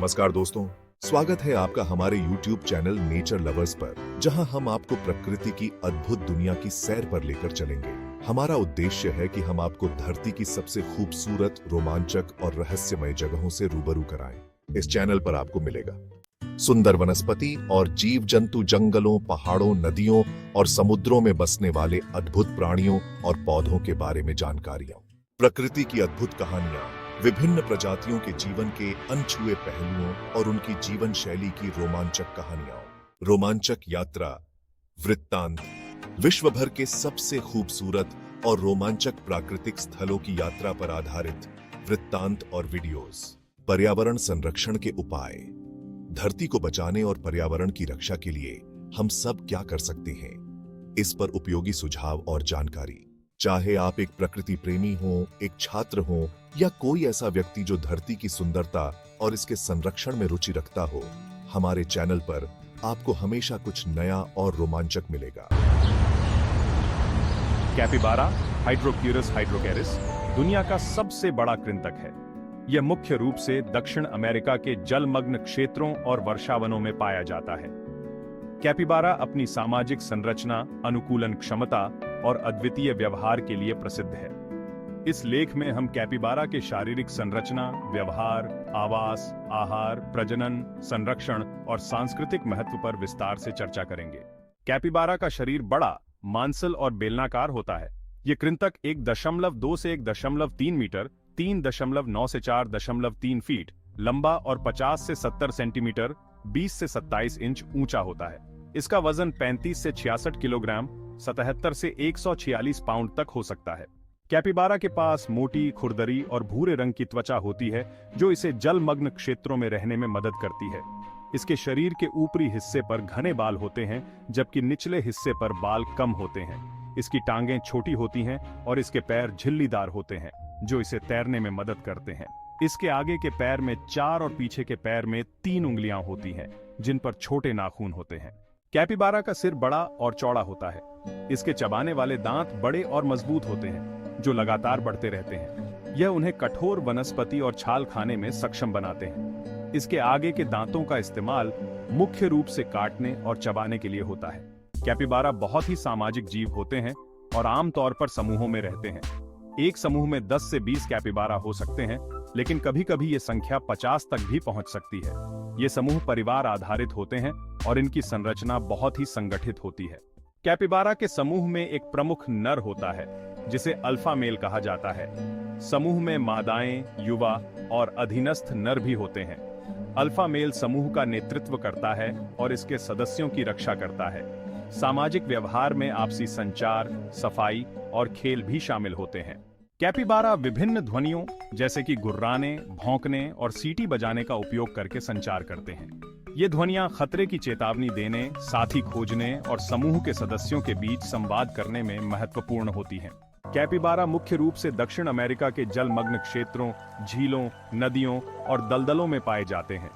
नमस्कार दोस्तों, स्वागत है आपका हमारे YouTube चैनल नेचर लवर्स पर, जहां हम आपको प्रकृति की अद्भुत दुनिया की सैर पर लेकर चलेंगे। हमारा उद्देश्य है कि हम आपको धरती की सबसे खूबसूरत, रोमांचक और रहस्यमय जगहों से रूबरू कराएं। इस चैनल पर आपको मिलेगा सुंदर वनस्पति और जीव जंतु, जंगलों, पहाड़ों, नदियों और समुद्रों में बसने वाले अद्भुत प्राणियों और पौधों के बारे में जानकारियां, प्रकृति की अद्भुत कहानियां, विभिन्न प्रजातियों के जीवन के अनछुए पहलुओं और उनकी जीवन शैली की रोमांचक कहानियां, रोमांचक यात्रा वृत्तांत, विश्व भर के सबसे खूबसूरत और रोमांचक प्राकृतिक स्थलों की यात्रा पर आधारित वृत्तांत और वीडियोस, पर्यावरण संरक्षण के उपाय, धरती को बचाने और पर्यावरण की रक्षा के लिए हम सब क्या कर सकते हैं, इस पर उपयोगी सुझाव और जानकारी। चाहे आप एक प्रकृति प्रेमी हो, एक छात्र हो या कोई ऐसा व्यक्ति जो धरती की सुंदरता और इसके संरक्षण में रुचि रखता हो, हमारे चैनल पर आपको हमेशा कुछ नया और रोमांचक मिलेगा। कैपिबारा हाइड्रोक्यूरस हाइड्रोकैरिस दुनिया का सबसे बड़ा कृंतक है। यह मुख्य रूप से दक्षिण अमेरिका के जलमग्न क्षेत्रों और वर्षावनों में पाया जाता है। कैपिबारा अपनी सामाजिक संरचना, अनुकूलन क्षमता और अद्वितीय व्यवहार के लिए प्रसिद्ध है। इस लेख में हम कैपिबारा के शारीरिक संरचना, व्यवहार, आवास, आहार, प्रजनन, संरक्षण और सांस्कृतिक महत्व पर विस्तार से चर्चा करेंगे। कैपिबारा का शरीर बड़ा, मांसल और बेलनाकार होता है। ये कृंतक 1.2 से 1.3 मीटर, 3.9 से 4.3 फीट लंबा और 50 से 70 सेंटीमीटर, 20 से 27 इंच ऊंचा होता है। इसका वजन 35 से 66 किलोग्राम, 77 से 146 पाउंड तक हो सकता है। कैपिबारा के पास मोटी, खुरदरी और भूरे रंग की त्वचा होती है, जो इसे जलमग्न क्षेत्रों में रहने में मदद करती है। इसके शरीर के ऊपरी हिस्से पर घने बाल होते हैं, जबकि निचले हिस्से पर बाल कम होते हैं। इसकी टांगें छोटी होती हैं और इसके पैर झिल्लीदार होते हैं, जो इसे तैरने में मदद करते हैं। इसके आगे के पैर में 4 और पीछे के पैर में 3 उंगलियां होती हैं, जिन पर छोटे नाखून होते हैं। कैपिबारा का सिर बड़ा और चौड़ा होता है। इसके चबाने वाले दांत बड़े और मजबूत होते हैं, जो लगातार बढ़ते रहते हैं। यह उन्हें कठोर वनस्पति और छाल खाने में सक्षम बनाते हैं। इसके आगे के दांतों का इस्तेमाल मुख्य रूप से काटने और चबाने के लिए होता है। कैपिबारा बहुत ही सामाजिक जीव होते हैं और आमतौर पर समूहों में रहते हैं। एक समूह में 10 से 20 कैपिबारा हो सकते हैं, लेकिन कभी-कभी ये संख्या 50 तक भी पहुंच सकती है। ये समूह परिवार आधारित होते हैं और इनकी संरचना बहुत ही संगठित होती है। कैपिबारा के समूह में एक प्रमुख नर होता है, जिसे अल्फा मेल कहा जाता है। समूह में मादाएं, युवा और अधीनस्थ नर भी होते हैं। अल्फा मेल समूह का नेतृत्व करता है और इसके सदस्यों की रक्षा करता है। सामाजिक व्यवहार में आपसी संचार, सफाई और खेल भी शामिल होते हैं। कैपिबारा विभिन्न ध्वनियों जैसे कि गुर्राने, भौंकने और सीटी बजाने का उपयोग करके संचार करते हैं। ये ध्वनियां खतरे की चेतावनी देने, साथी खोजने और समूह के सदस्यों के बीच संवाद करने में महत्वपूर्ण होती हैं। कैपिबारा मुख्य रूप से दक्षिण अमेरिका के जलमग्न क्षेत्रों, झीलों, नदियों और दलदलों में पाए जाते हैं।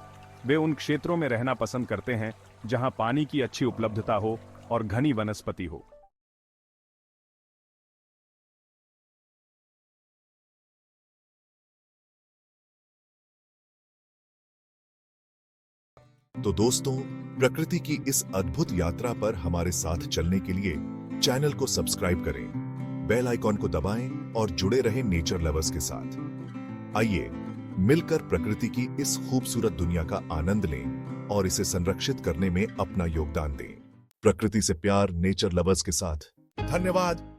वे उन क्षेत्रों में रहना पसंद करते हैं जहां पानी की अच्छी उपलब्धता हो और घनी वनस्पति हो। तो दोस्तों, प्रकृति की इस अद्भुत यात्रा पर हमारे साथ चलने के लिए चैनल को सब्सक्राइब करें, बेल आइकॉन को दबाएं और जुड़े रहें नेचर लवर्स के साथ। आइए मिलकर प्रकृति की इस खूबसूरत दुनिया का आनंद लें और इसे संरक्षित करने में अपना योगदान दें। प्रकृति से प्यार, नेचर लवर्स के साथ। धन्यवाद।